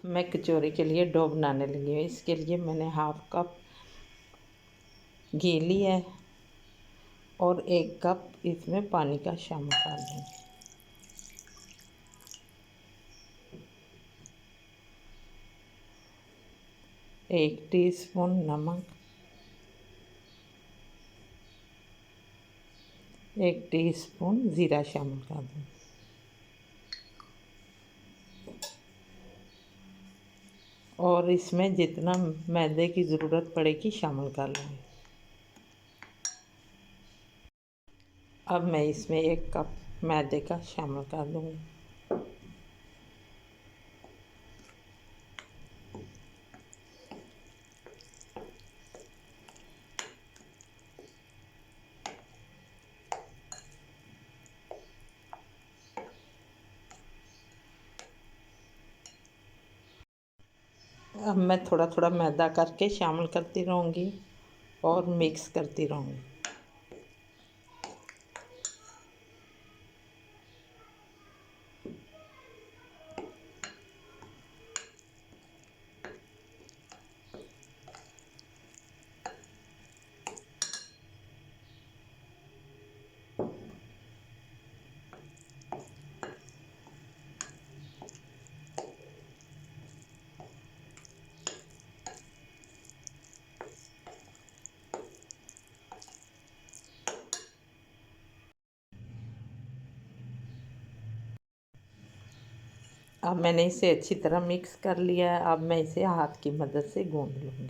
मैं कचौरी के लिए डो बनाने लगी हूँ। इसके लिए मैंने हाफ कप घी लिया है और 1 कप इसमें पानी का शामिल कर दूँ। एक टीस्पून नमक, 1 टीस्पून ज़ीरा शामिल कर दूँ और इसमें जितना मैदे की ज़रूरत पड़ेगी शामिल कर लूँगी। अब मैं इसमें 1 कप मैदे का शामिल कर दूँगी। अब मैं थोड़ा थोड़ा मैदा करके शामिल करती रहूँगी और मिक्स करती रहूँगी। अब मैंने इसे अच्छी तरह मिक्स कर लिया है। अब मैं इसे हाथ की मदद से गूँध लूँगी।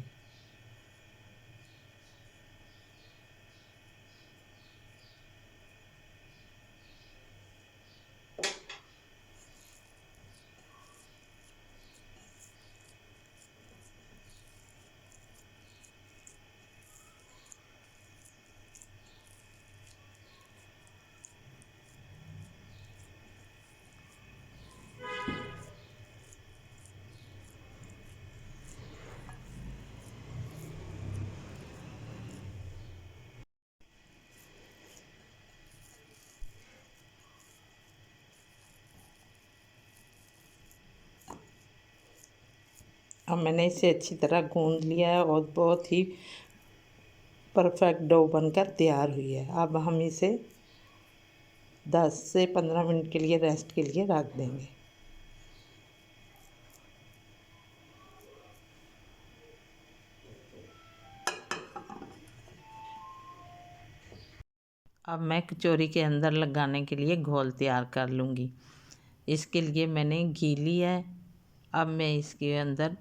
अब मैंने इसे अच्छी तरह गूँध लिया है और बहुत ही परफेक्ट डो बनकर तैयार हुई है। अब हम इसे 10 से 15 मिनट के लिए रेस्ट के लिए रख देंगे। अब मैं कचौरी के अंदर लगाने के लिए घोल तैयार कर लूँगी। इसके लिए मैंने घी लिया है। अब मैं इसके अंदर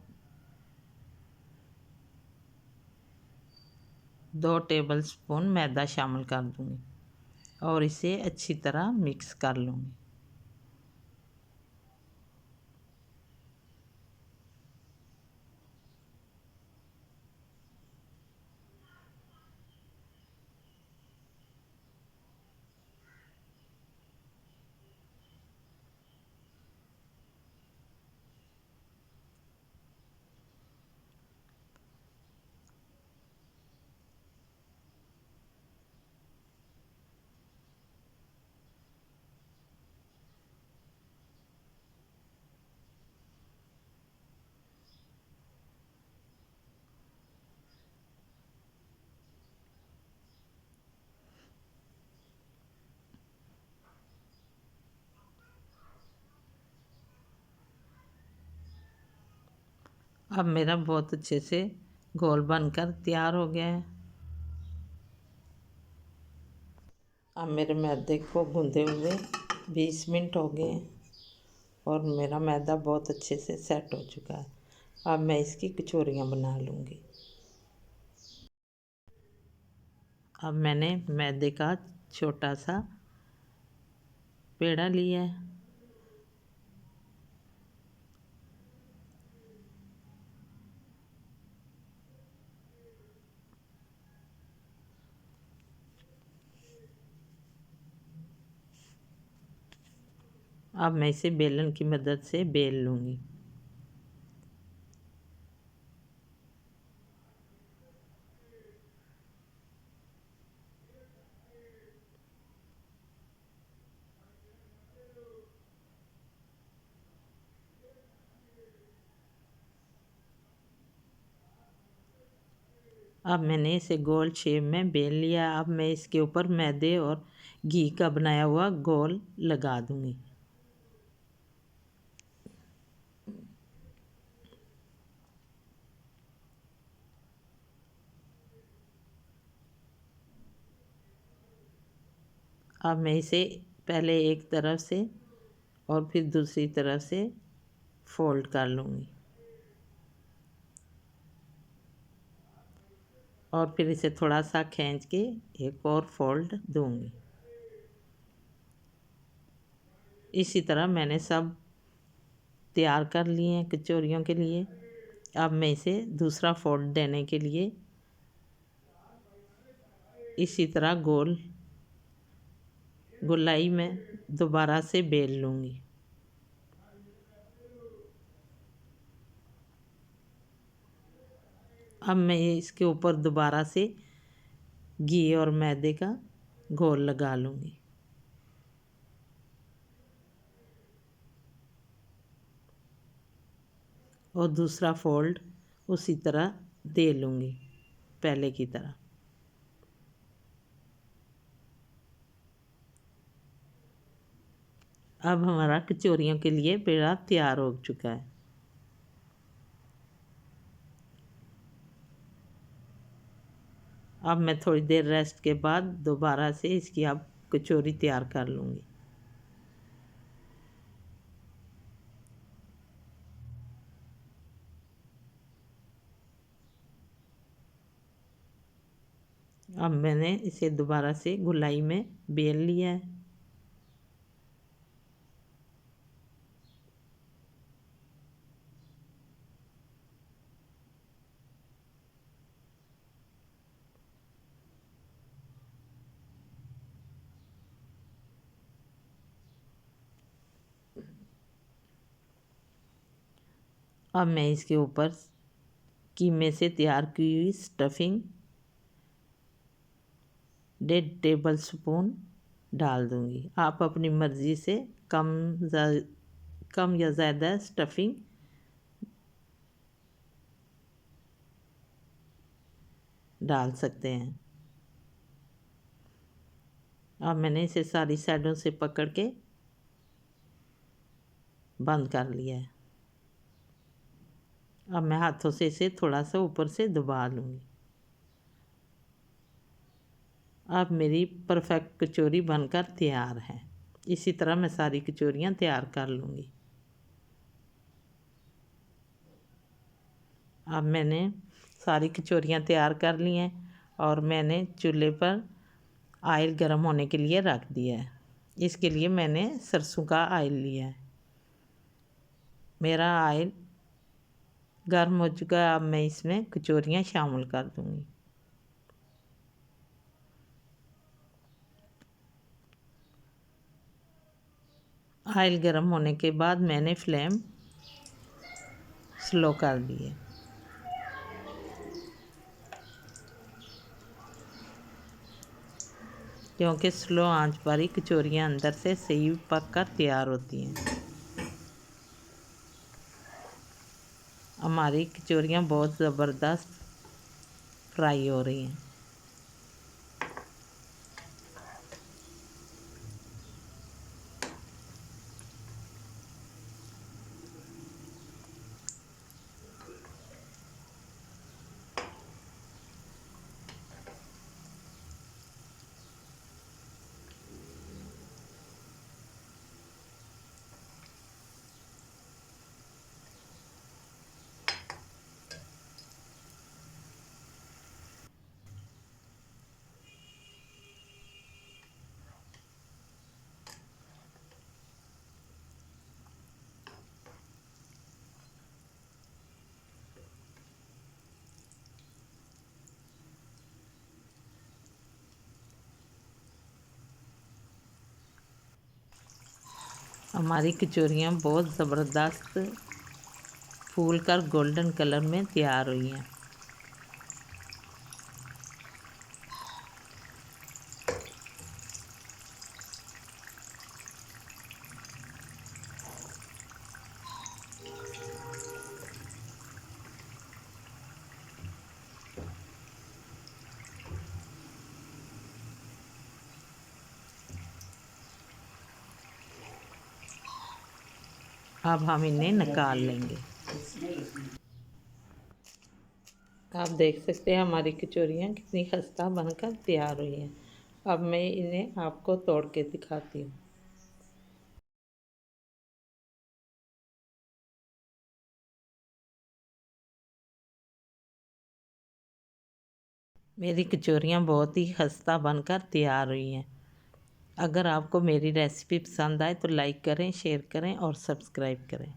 2 टेबलस्पून मैदा शामिल कर दूँगी और इसे अच्छी तरह मिक्स कर लूँगी। अब मेरा बहुत अच्छे से घोल बनकर तैयार हो गया है। अब मेरे मैदे को गूँधे हुए 20 मिनट हो गए हैं और मेरा मैदा बहुत अच्छे से सेट हो चुका है। अब मैं इसकी कचौरियाँ बना लूँगी। अब मैंने मैदे का छोटा सा पेड़ा लिया है। अब मैं इसे बेलन की मदद से बेल लूँगी। अब मैंने इसे गोल शेप में बेल लिया। अब मैं इसके ऊपर मैदे और घी का बनाया हुआ गोल लगा दूंगी। अब मैं इसे पहले एक तरफ से और फिर दूसरी तरफ से फोल्ड कर लूँगी और फिर इसे थोड़ा सा खींच के एक और फोल्ड दूँगी। इसी तरह मैंने सब तैयार कर लिए हैं कचौरियों के लिए। अब मैं इसे दूसरा फोल्ड देने के लिए इसी तरह गोलाई में दोबारा से बेल लूँगी। अब मैं इसके ऊपर दोबारा से घी और मैदे का घोल लगा लूँगी और दूसरा फोल्ड उसी तरह दे लूँगी पहले की तरह। अब हमारा कचौरियों के लिए पेड़ा तैयार हो चुका है। अब मैं थोड़ी देर रेस्ट के बाद दोबारा से इसकी अब कचौरी तैयार कर लूँगी। अब मैंने इसे दोबारा से गोलाई में बेल लिया है। अब मैं इसके ऊपर कीमे से तैयार की हुई स्टफिंग 1.5 टेबल स्पून डाल दूँगी। आप अपनी मर्ज़ी से कम या ज़्यादा स्टफिंग डाल सकते हैं। अब मैंने इसे सारी साइडों से पकड़ के बंद कर लिया है। अब मैं हाथों से इसे थोड़ा सा ऊपर से दबा लूँगी। अब मेरी परफेक्ट कचौरी बनकर तैयार है। इसी तरह मैं सारी कचौरियाँ तैयार कर लूँगी। अब मैंने सारी कचौरियाँ तैयार कर ली हैं और मैंने चूल्हे पर आयल गर्म होने के लिए रख दिया है। इसके लिए मैंने सरसों का आयल लिया है। मेरा आयल गर्म हो चुका है। अब मैं इसमें कचौरियाँ शामिल कर दूँगी। आयल गर्म होने के बाद मैंने फ्लेम स्लो कर दी है। क्योंकि स्लो आंच पर ही कचौरियाँ अंदर से सही पक कर तैयार होती हैं। हमारी कचौरियाँ बहुत ज़बरदस्त फ्राई हो रही हैं। हमारी कचौरियाँ बहुत ज़बरदस्त फूल कर गोल्डन कलर में तैयार हुई हैं। अब हम इन्हें निकाल लेंगे। आप देख सकते हैं हमारी कचौरियाँ कितनी खस्ता बनकर तैयार हुई हैं। अब मैं इन्हें आपको तोड़ के दिखाती हूँ। मेरी कचौरियाँ बहुत ही खस्ता बनकर तैयार हुई हैं। अगर आपको मेरी रेसिपी पसंद आए तो लाइक करें, शेयर करें और सब्सक्राइब करें।